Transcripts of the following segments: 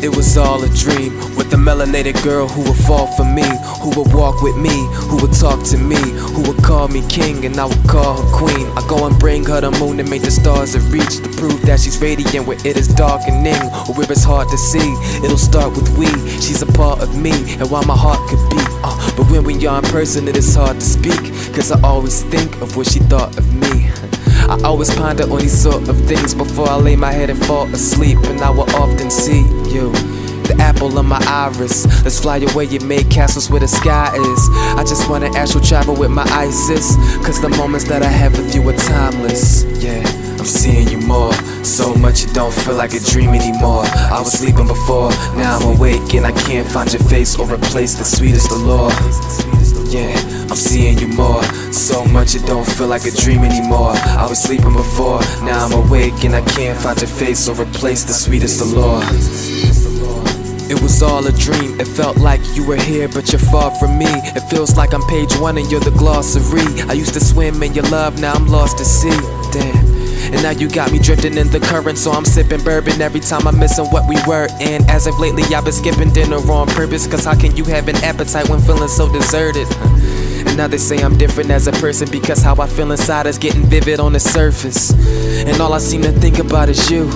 It was all a dream, with a melanated girl who would fall for me, who would walk with me, who would talk to me, who would call me king and I would call her queen. I go and bring her the moon and make the stars a reach, to prove that she's radiant where it is darkening, or where it's hard to see. It'll start with we, she's a part of me, and while my heart could beat, but when we are in person it is hard to speak, cause I always think of what she thought of me. I always ponder on these sort of things before I lay my head and fall asleep, and I will often see you, the apple of my iris. Let's fly away and make castles where the sky is. I just wanna astral travel with my Isis, cause the moments that I have with you are timeless. Yeah, I'm seeing you more, so much it don't feel like a dream anymore. I was sleeping before, now I'm awake and I can't find your face or replace the sweetest allure. Yeah, I'm seeing you more, so much it don't feel like a dream anymore. I was sleeping before, now I'm awake and I can't find your face or replace the sweetest allure. It was all a dream, it felt like you were here but you're far from me. It feels like I'm page 1 and you're the glossary. I used to swim in your love, now I'm lost at sea. Damn. And now you got me drifting in the current, so I'm sipping bourbon every time I'm missing what we were. And as of lately I've been skipping dinner on purpose, cause how can you have an appetite when feeling so deserted? And now they say I'm different as a person, because how I feel inside is getting vivid on the surface. And all I seem to think about is you,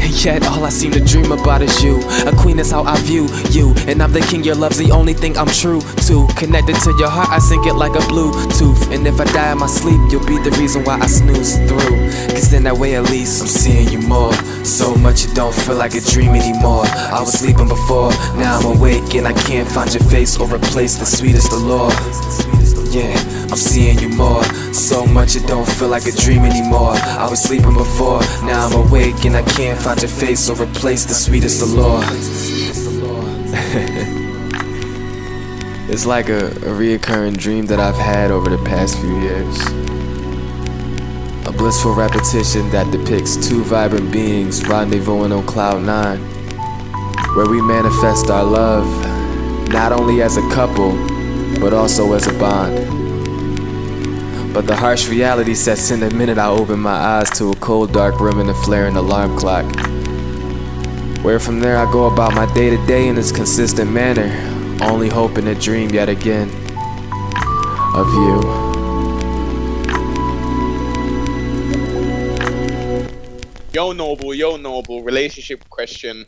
and yet all I seem to dream about is you. A queen is how I view you, and I'm the king, your love's the only thing I'm true to. Connected to your heart, I sync it like a Bluetooth. And if I die in my sleep, you'll be the reason why I snooze through, cause in that way at least I'm seeing you more, so much it don't feel like a dream anymore. I was sleeping before, now I'm awake and I can't find your face or replace the sweetest allure. Yeah, I'm seeing you more, so much it don't feel like a dream anymore. I was sleeping before, now I'm awake and I can't find your face or replace the sweetest allure. It's like a reoccurring dream that I've had over the past few years. A blissful repetition that depicts two vibrant beings rendezvousing on cloud 9, where we manifest our love, not only as a couple, but also as a bond. But the harsh reality sets in the minute I open my eyes to a cold dark room and a flaring alarm clock, where from there I go about my day to day in this consistent manner, only hoping to dream yet again of you. Yo Noble, relationship question.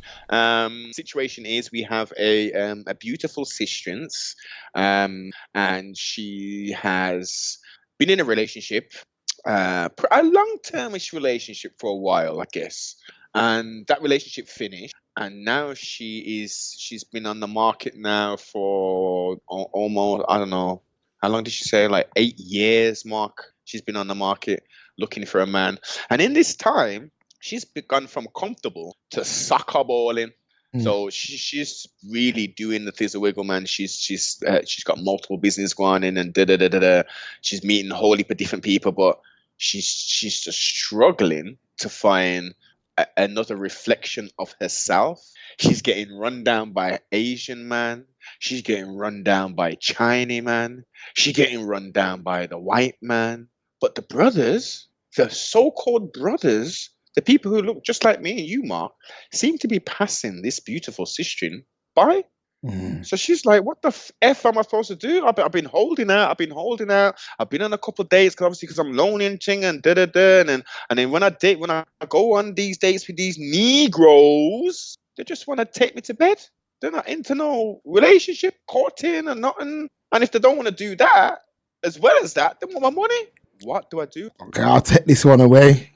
Situation is we have a beautiful sistrance, and she has been in a relationship, a long-termish relationship for a while, I guess. And that relationship finished, and now she's been on the market now for almost, I don't know, how long did she say? Like 8 years, Mark. She's been on the market looking for a man, and in this time, she's begun from comfortable to soccer balling. So she's really doing the thizzle wiggle, man. She's got multiple business going in and da da da da da. She's meeting a whole heap of different people, but she's just struggling to find another reflection of herself. She's getting run down by Asian man. She's getting run down by Chinese man. She's getting run down by the white man. But the brothers, the so-called brothers, the people who look just like me and you, Mark, seem to be passing this beautiful sister by. So she's like, what the F am I supposed to do? I've been holding out. I've been on a couple of dates, because I'm lonely and ching and da-da-da. And then when I go on these dates with these Negroes, they just want to take me to bed. They're not into no relationship, courting and nothing. And if they don't want to do that, as well as that, they want my money. What do I do? Okay, I'll take this one away.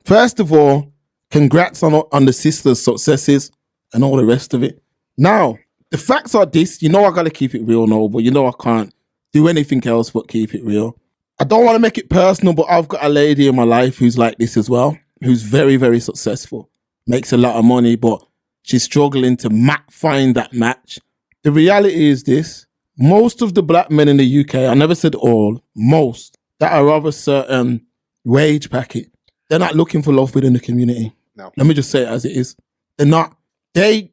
First of all, congrats on the sister's successes and all the rest of it. Now, the facts are this. You know I got to keep it real, Noble. You know I can't do anything else but keep it real. I don't want to make it personal, but I've got a lady in my life who's like this as well, who's very, very successful, makes a lot of money, but she's struggling to find that match. The reality is this. Most of the black men in the UK, I never said all, most, that are of a certain wage packet, they're not looking for love within the community. No. Let me just say it as it is. They're not. They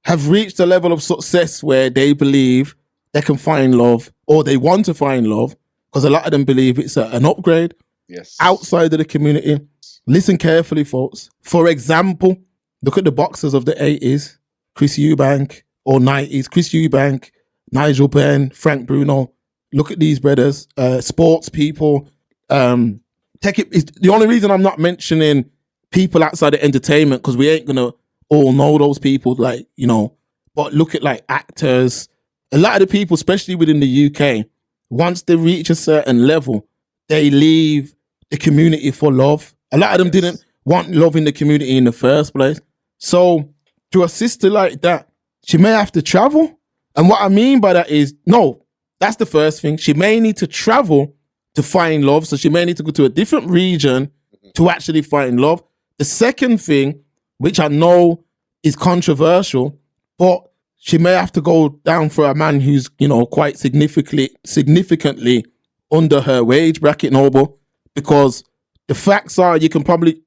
have reached a level of success where they believe they can find love, or they want to find love, because a lot of them believe it's an upgrade Yes. outside of the community. Listen carefully, folks. For example, Look at the boxers of the 80s, Chris Eubank, or 90s, Chris Eubank, Nigel Benn, Frank Bruno. Look at these brothers, sports people. The only reason I'm not mentioning people outside of entertainment, because we ain't gonna all know those people, like, you know, but look at like actors. A lot of the people, especially within the UK, once they reach a certain level, they leave the community for love. A lot of them didn't want love in the community in the first place. So to a sister like that, she may have to travel. And what I mean by that is, no, that's the first thing. She may need to travel to find love. So she may need to go to a different region to actually find love. The second thing, which I know is controversial, but she may have to go down for a man who's, you know, quite significantly under her wage bracket, Noble, because the facts are you're probably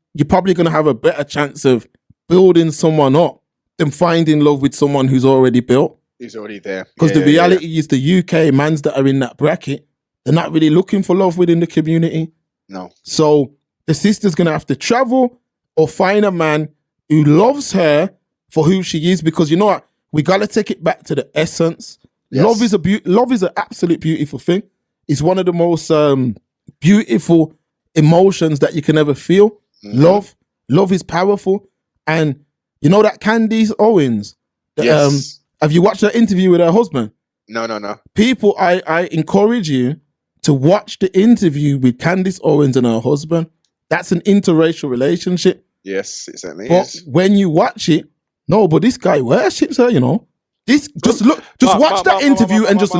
going to have a better chance of building someone up than finding love with someone who's already built. He's already there. Because the reality is the UK mans that are in that bracket, they're not really looking for love within the community. No. So the sister's going to have to travel or find a man who loves her for who she is, because you know what? We got to take it back to the essence. Yes. Love is an absolute beautiful thing. It's one of the most beautiful emotions that you can ever feel. Mhm. Love is powerful. And you know that Candice Owens, Yes. have you watched her interview with her husband? No. People, I encourage you to watch the interview with Candice Owens and her husband. That's an interracial relationship. Yes, it certainly But is. when you watch it, no, but this guy worships her, you know. Just watch that interview and just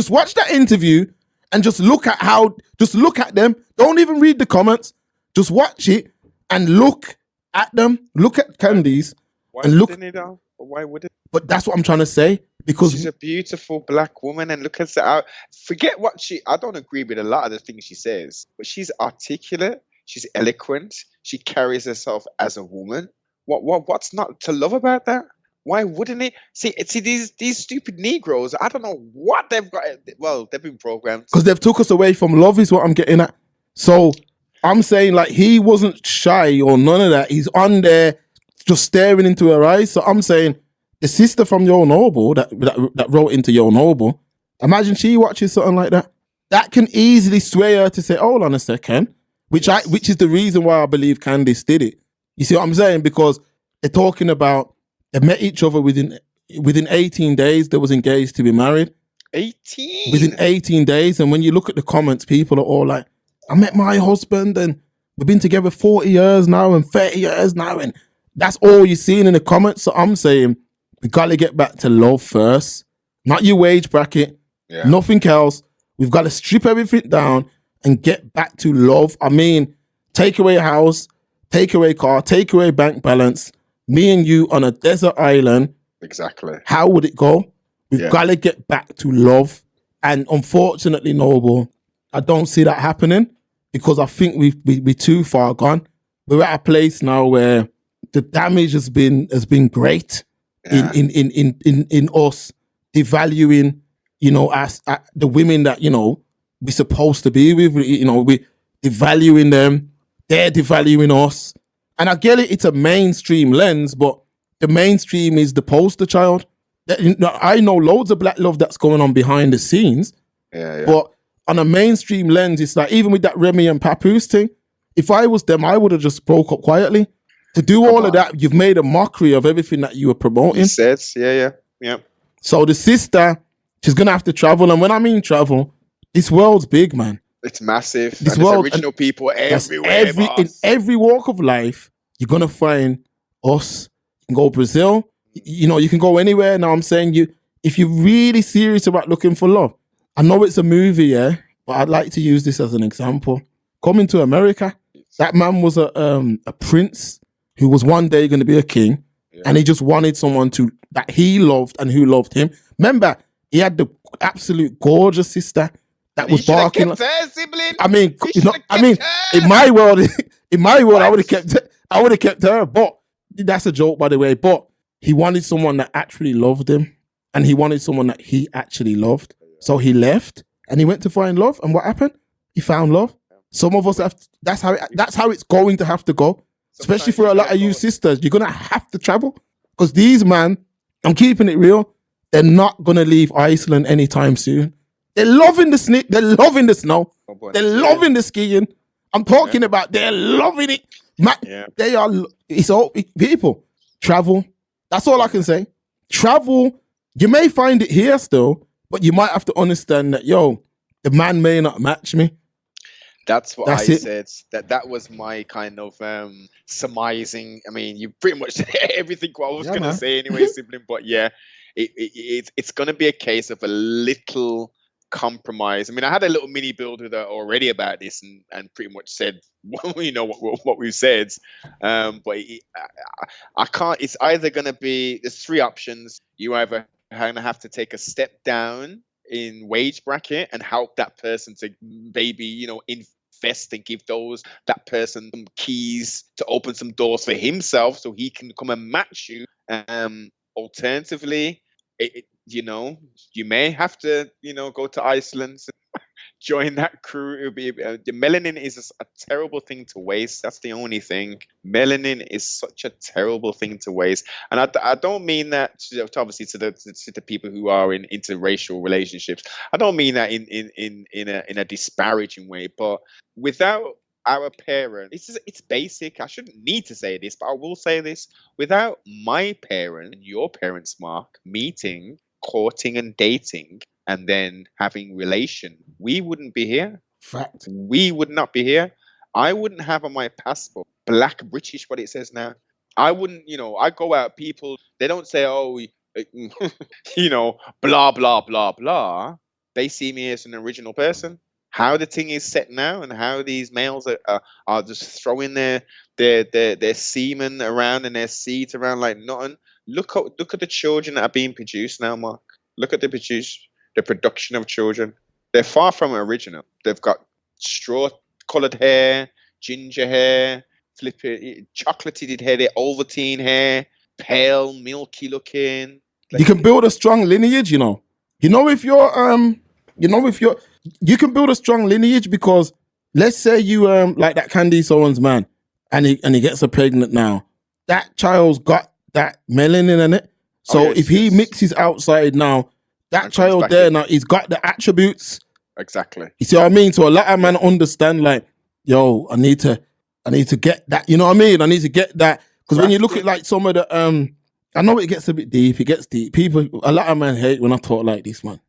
watch that interview and just look at them. Don't even read the comments. Just watch it and look at them. Look at Candice. Why and look- wouldn't he though? Why would it? But that's what I'm trying to say. Because She's a beautiful black woman, and look at her. Forget what I don't agree with a lot of the things she says, but she's articulate. She's eloquent. She carries herself as a woman. What's not to love about that? Why wouldn't it? See these stupid Negroes. I don't know what they've got. Well, they've been programmed. because they've took us away from love is what I'm getting at. So I'm saying, like, he wasn't shy or none of that. He's on there just staring into her eyes. So I'm saying the sister from Yo Noble that wrote into Yo Noble, imagine she watches something like that. That can easily sway her to say, hold on a second, which is the reason why I believe Candice did it. You see what I'm saying? Because they're talking about they met each other within 18 days. They was engaged to be married 18. within 18 days. And when you look at the comments, people are all like, I met my husband and we've been together 40 years now and 30 years now. And that's all you're seeing in the comments. So I'm saying we got to get back to love first, not your wage bracket, Yeah. nothing else. We've got to strip everything down and get back to love. I mean, take away a house, take away a car, take away bank balance, me and you on a desert island. Exactly. How would it go? We've Yeah. got to get back to love. And unfortunately, Noble, I don't see that happening because I think we're too far gone. We're at a place now where the damage has been great Yeah. in us devaluing, you know, as the women that, you know, we're supposed to be with. You know, we devaluing them, they're devaluing us. And I get it, it's a mainstream lens, but the mainstream is the poster child. I know loads of black love that's going on behind the scenes, Yeah. but on a mainstream lens, it's like, even with that Remy and Papoose thing, if I was them, I would have just broke up quietly. To do all of that, you've made a mockery of everything that you were promoting. He says, yeah. So the sister, she's going to have to travel. And when I mean travel, this world's big, man. It's massive. This And world- there's original people That's everywhere. in boss. every walk of life, you're going to find us. You can go Brazil. You know, you can go anywhere. Now I'm saying, if you're really serious about looking for love, I know it's a movie, yeah, but I'd like to use this as an example. Coming to America, that man was a prince who was one day going to be a king, and he just wanted someone that he loved and who loved him. Remember, he had the absolute gorgeous sister that You was should have barking. kept her, sibling. I mean, You you know, should have I mean, kept her. in my world, I would have kept her. But that's a joke, by the way. But he wanted someone that actually loved him, and he wanted someone that he actually loved. So he left, and he went to find love. And what happened? He found love. Some of us have. That's how it's going to have to go. especially Sometimes for you a lot gotta of you go. sisters. You're gonna have to travel because these man, I'm keeping it real. They're not gonna leave Iceland anytime soon. They're loving the snow. They're loving the snow. Oh, boy, They're yeah, loving the skiing. I'm talking about they're loving it. yeah, They are. It's all people travel. That's all I can say. Travel. You may find it here still, but you might have to understand that the man may not match me. that's what That's I it. said. That was my kind of surmising. I mean, you pretty much said everything what I was Yeah, gonna man. say anyway, sibling. But yeah, it's gonna be a case of a little compromise. I mean, I had a little mini build with her already about this, and pretty much said, you know, what we've said. But I can't. It's either gonna be there's three options. You either gonna have to take a step down in wage bracket and help that person to maybe, you know, invest and give that person some keys to open some doors for himself so he can come and match you. Alternatively, you know, you may have to, you know, go to Iceland, join that crew. It'll be the melanin is a terrible thing to waste. That's the only thing. Melanin is such a terrible thing to waste, and I don't mean that obviously to the people who are in interracial relationships. I don't mean that in a disparaging way, but without our parents, it's basic. I shouldn't need to say this, but I will say this: without my parents and your parents, Mark, meeting, courting, and dating, and then having relation, we wouldn't be here. Fact. We would not be here. I wouldn't have on my passport black British, what it says now. I wouldn't, you know, I go out, people, they don't say, oh, you know, blah, blah, blah, blah. They see me as an original person. How the thing is set now and how these males are just throwing their semen around and their seeds around like nothing. Look at the children that are being produced now, Mark. Look at the production of children. They're far from original. They've got straw-colored hair, ginger hair, flippy, chocolatey hair, they're Ovaltine hair, pale, milky looking. You can build a strong lineage, you know. You know if you can build a strong lineage because let's say you like that Candice Owens man and he gets her pregnant now. That child's got that melanin in it. So yes, if he yes. mixes outside now, that child back there in. now, he's got the attributes. Exactly. You see what I mean? So a lot of men understand like, yo, I need to get that. You know what I mean? I need to get that. Because when you look at like some of the I know it gets a bit deep. It gets deep. A lot of men hate when I talk like this, man.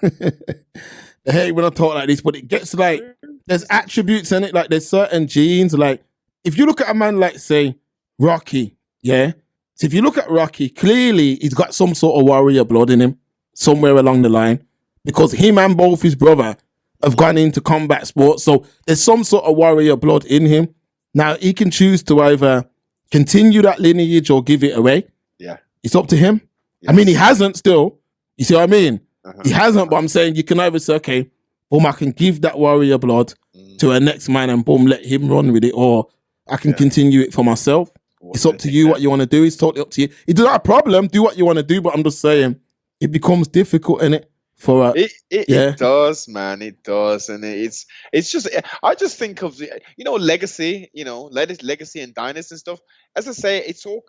They hate when I talk like this, but it gets like there's attributes in it. Like there's certain genes. Like if you look at a man like say Rocky, yeah. So if you look at Rocky, clearly he's got some sort of warrior blood in him somewhere along the line because him and both his brother have gone into combat sports. So there's some sort of warrior blood in him. Now he can choose to either continue that lineage or give it away. Yeah. It's up to him. Yes. I mean, he hasn't still. You see what I mean? Uh-huh. He hasn't, but I'm saying you can either say, okay, boom, I can give that warrior blood to a next man and boom, let him run with it, or I can continue it for myself. It's up to you what you want to do. It's totally up to you. It's not a problem. Do what you want to do, but I'm just saying it becomes difficult, innit? For it does, man. It does, and it's just. I just think of legacy. You know, legacy and dynasty and stuff. As I say, it's all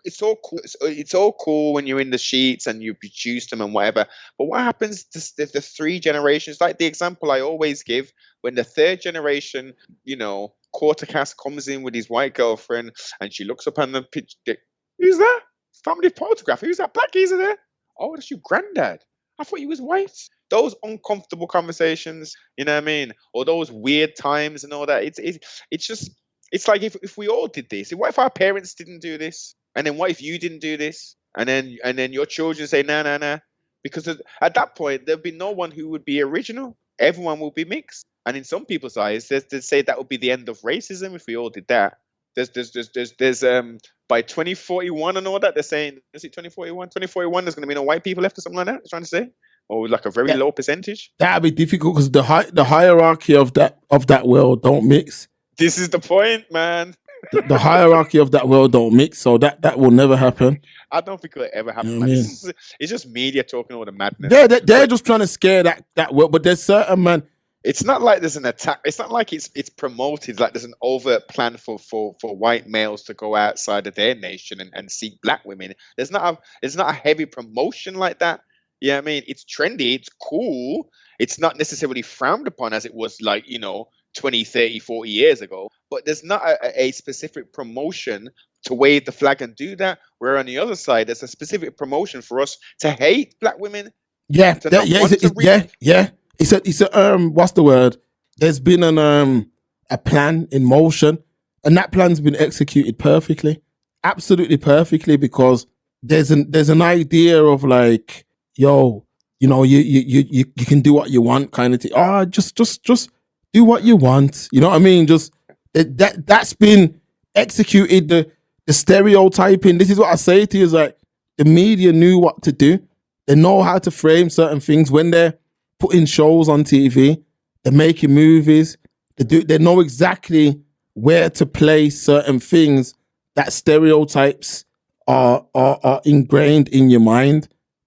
cool. It's all cool when you're in the sheets and you produce them and whatever. But what happens to the three generations? Like the example I always give, when the third generation, quarter cast comes in with his white girlfriend and she looks up on the picture. Who's that? Family photograph. Who's that black geezer there? Oh, that's your granddad. I thought he was white. Those uncomfortable conversations, you know what I mean? Or those weird times and all that. It's like if we all did this, what if our parents didn't do this? And then what if you didn't do this? And then your children say, nah. Because at that point, there'd be no one who would be original. Everyone will be mixed. And in some people's eyes, they say that would be the end of racism if we all did that. There's by 2041 and all that, they're saying, is it 2041? 2041, there's going to be no white people left or something like that, they're trying to say? Or like a very low percentage? That'd be difficult because the hierarchy of that world don't mix. This is the point, man. The hierarchy of that world don't mix, so that will never happen. I don't think it'll ever happen. Man. It's just media talking all the madness. They're just trying to scare that world, but there's certain man. it's not like there's an attack. It's not like it's promoted like there's an overt plan for white males to go outside of their nation and seek black women. There's not a heavy promotion like that. You know what I mean? It's trendy, it's cool. It's not necessarily frowned upon as it was like, 20, 30, 40 years ago. But there's not a specific promotion to wave the flag and do that. Where on the other side, there's a specific promotion for us to hate black women. Yeah, To not yeah, want to read. yeah. It's a what's the word? There's been a plan in motion, and that plan's been executed perfectly, absolutely perfectly, because there's an idea of like, yo, you can do what you want, kind of thing. Oh, just do what you want. You know what I mean? Just that's been executed. The stereotyping. This is what I say to you: is like the media knew what to do. They know how to frame certain things when they're putting shows on TV. They're making movies. They know exactly where to place certain things that stereotypes are ingrained in your mind.